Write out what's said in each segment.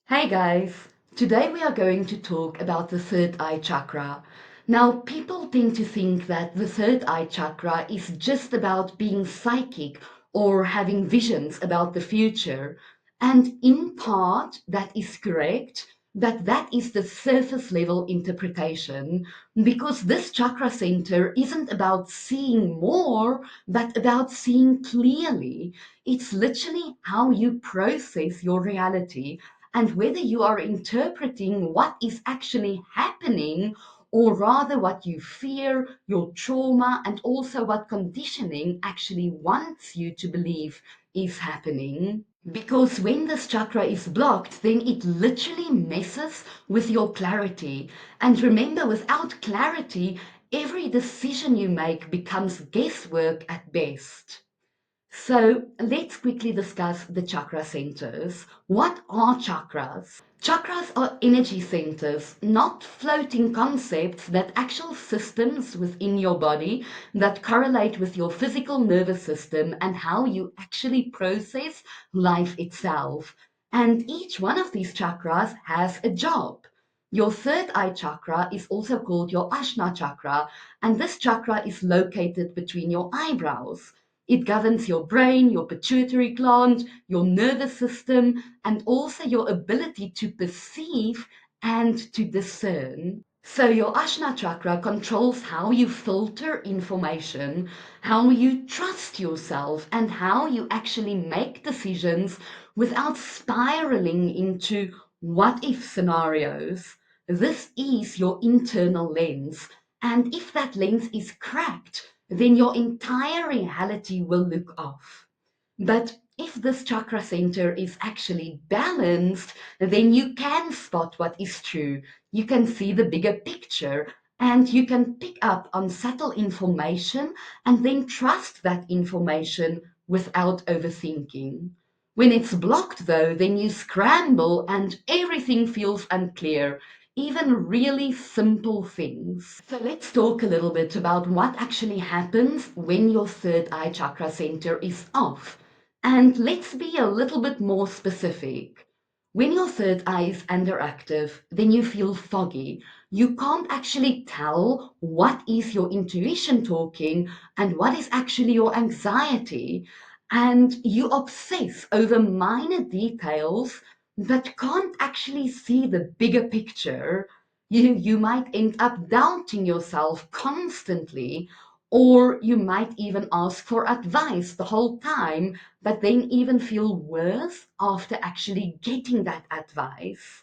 Hey guys, today we are going to talk about the third eye chakra. Now, people tend to think that the third eye chakra is just about being psychic or having visions about the future. And in part, that is correct, but that is the surface level interpretation because this chakra center isn't about seeing more, but about seeing clearly. It's literally how you process your reality and whether you are interpreting what is actually happening or rather what you fear, your trauma, and also what conditioning actually wants you to believe is happening. Because when this chakra is blocked, then it literally messes with your clarity. And remember, without clarity, every decision you make becomes guesswork at best. So let's quickly discuss the chakra centers. What are chakras? Chakras are energy centers, not floating concepts, but actual systems within your body that correlate with your physical nervous system and how you actually process life itself. And each one of these chakras has a job. Your third eye chakra is also called your Ajna chakra, and this chakra is located between your eyebrows. It governs your brain, your pituitary gland, your nervous system, and also your ability to perceive and to discern. So, your Ajna chakra controls how you filter information, how you trust yourself, and how you actually make decisions without spiraling into what if scenarios. This is your internal lens. And if that lens is cracked, then your entire reality will look off. But if this chakra center is actually balanced, then you can spot what is true. You can see the bigger picture and you can pick up on subtle information and then trust that information without overthinking. When it's blocked, though, then you scramble and everything feels unclear, even really simple things. So let's talk a little bit about what actually happens when your third eye chakra center is off. And let's be a little bit more specific. When your third eye is underactive, then you feel foggy. You can't actually tell what is your intuition talking and what is actually your anxiety. And you obsess over minor details but can't actually see the bigger picture. You might end up doubting yourself constantly, or you might even ask for advice the whole time, but then even feel worse after actually getting that advice.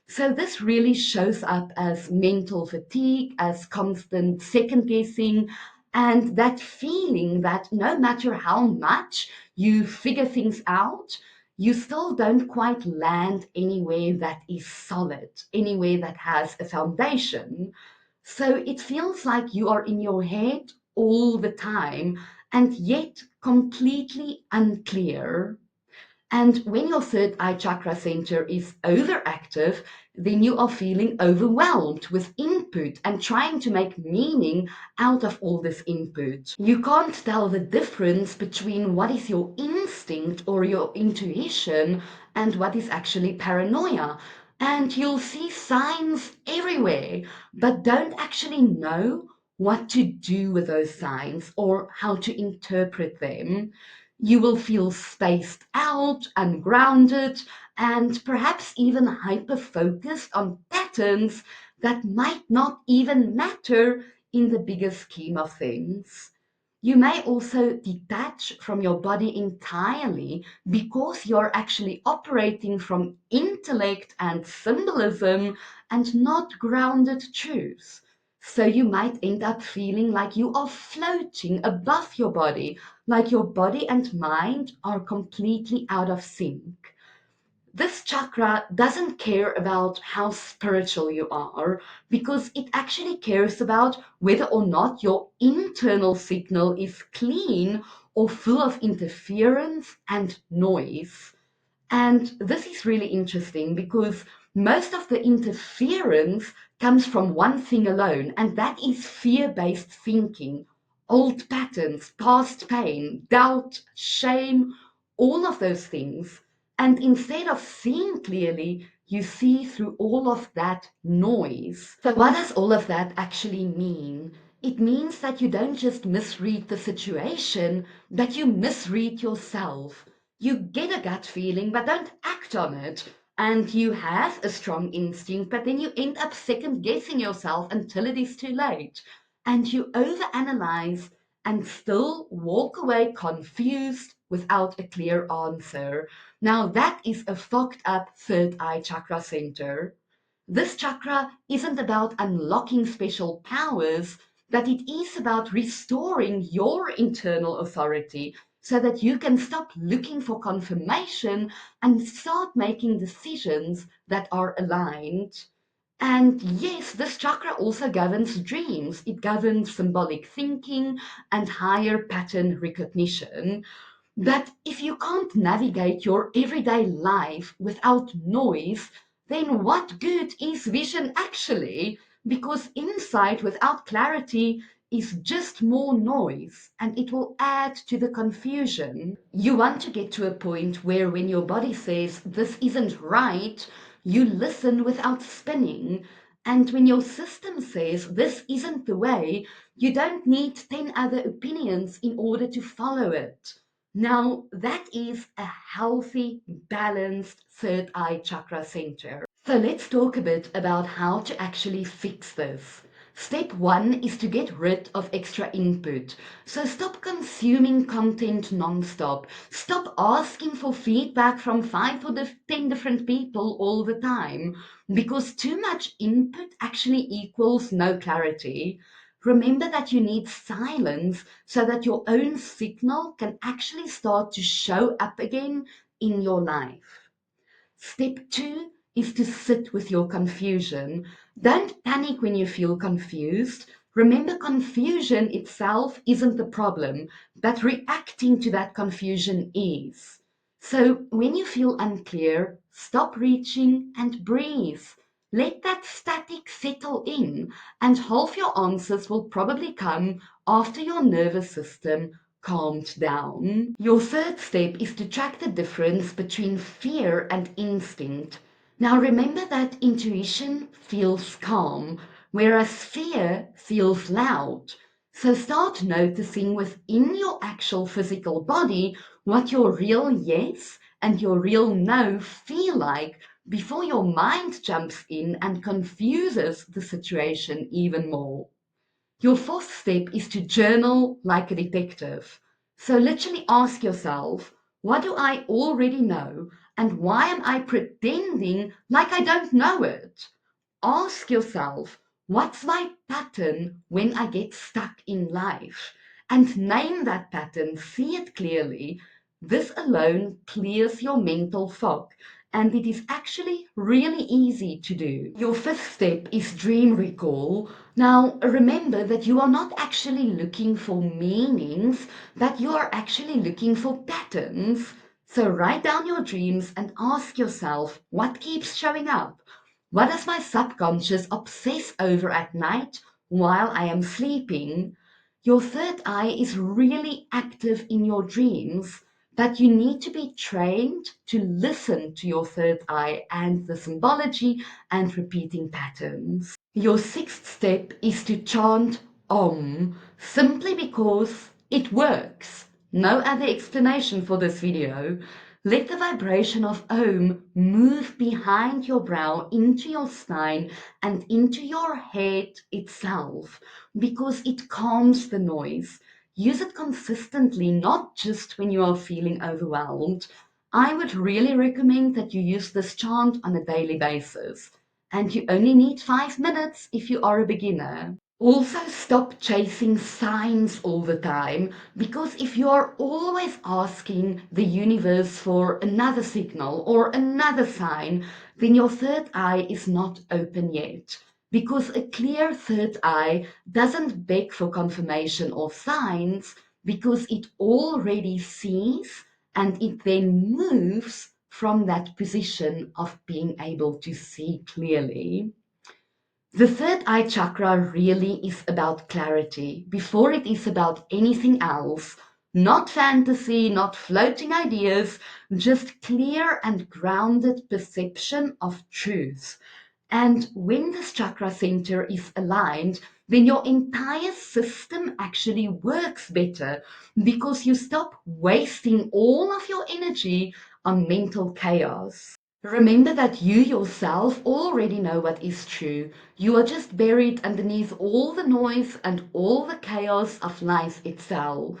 So this really shows up as mental fatigue, as constant second guessing, and that feeling that no matter how much you figure things out, you still don't quite land anywhere that is solid, anywhere that has a foundation. So it feels like you are in your head all the time and yet completely unclear. And when your third eye chakra center is overactive, then you are feeling overwhelmed with input and trying to make meaning out of all this input. You can't tell the difference between what is your instinct or your intuition and what is actually paranoia. And you'll see signs everywhere, but don't actually know what to do with those signs or how to interpret them. You will feel spaced out, ungrounded, and perhaps even hyper focused on patterns that might not even matter in the bigger scheme of things. You may also detach from your body entirely because you're actually operating from intellect and symbolism and not grounded truth. So you might end up feeling like you are floating above your body, like your body and mind are completely out of sync. This chakra doesn't care about how spiritual you are because it actually cares about whether or not your internal signal is clean or full of interference and noise. And this is really interesting because most of the interference comes from one thing alone, and that is fear based thinking, old patterns, past pain, doubt, shame, all of those things. And instead of seeing clearly, you see through all of that noise. So, what does all of that actually mean? It means that you don't just misread the situation, but you misread yourself. You get a gut feeling, but don't act on it. And you have a strong instinct, but then you end up second guessing yourself until it is too late. And you overanalyze and still walk away confused without a clear answer. Now, that is a fucked up third eye chakra center. This chakra isn't about unlocking special powers, but it is about restoring your internal authority so that you can stop looking for confirmation and start making decisions that are aligned. And yes, this chakra also governs dreams. It governs symbolic thinking and higher pattern recognition. But if you can't navigate your everyday life without noise, then what good is vision actually? Because insight without clarity is just more noise and it will add to the confusion. You want to get to a point where when your body says this isn't right, you listen without spinning. And when your system says this isn't the way, you don't need 10 other opinions in order to follow it. Now, that is a healthy, balanced third eye chakra center. So let's talk a bit about how to actually fix this. Step one is to get rid of extra input. So stop consuming content non-stop. Stop asking for feedback from 5 or 10 different people all the time, because too much input actually equals no clarity. Remember that you need silence so that your own signal can actually start to show up again in your life. Step two is to sit with your confusion. Don't panic when you feel confused. Remember, confusion itself isn't the problem, but reacting to that confusion is. So when you feel unclear, stop reaching and breathe. Let that static settle in, and half your answers will probably come after your nervous system calmed down. Your third step is to track the difference between fear and instinct. Now remember that intuition feels calm, whereas fear feels loud. So start noticing within your actual physical body what your real yes and your real no feel like before your mind jumps in and confuses the situation even more. Your fourth step is to journal like a detective. So literally ask yourself, what do I already know and why am I pretending like I don't know it? Ask yourself, what's my pattern when I get stuck in life? And name that pattern, see it clearly. This alone clears your mental fog, and it is actually really easy to do. Your fifth step is dream recall. Now, remember that you are not actually looking for meanings, but you are actually looking for patterns. So write down your dreams and ask yourself, what keeps showing up? What does my subconscious obsess over at night while I am sleeping? Your third eye is really active in your dreams, but you need to be trained to listen to your third eye and the symbology and repeating patterns. Your sixth step is to chant Om, simply because it works. No other explanation for this video. Let the vibration of Om move behind your brow into your spine and into your head itself, because it calms the noise. Use it consistently, not just when you are feeling overwhelmed. I would really recommend that you use this chant on a daily basis. And you only need 5 minutes if you are a beginner. Also, stop chasing signs all the time, because if you are always asking the universe for another signal or another sign, then your third eye is not open yet. Because a clear third eye doesn't beg for confirmation or signs, because it already sees and it then moves from that position of being able to see clearly. The third eye chakra really is about clarity. Before it is about anything else, Not fantasy, not floating ideas, just clear and grounded perception of truth. And when this chakra center is aligned, then your entire system actually works better because you stop wasting all of your energy on mental chaos. Remember that you yourself already know what is true. You are just buried underneath all the noise and all the chaos of life itself.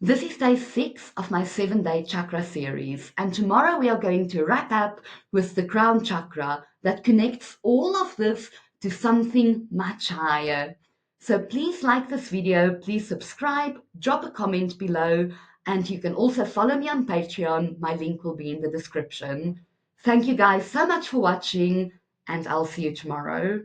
This is day 6 of my 7-day chakra series, and tomorrow we are going to wrap up with the crown chakra that connects all of this to something much higher. So please like this video, please subscribe, drop a comment below, and you can also follow me on Patreon. My link will be in the description. Thank you guys so much for watching, and I'll see you tomorrow.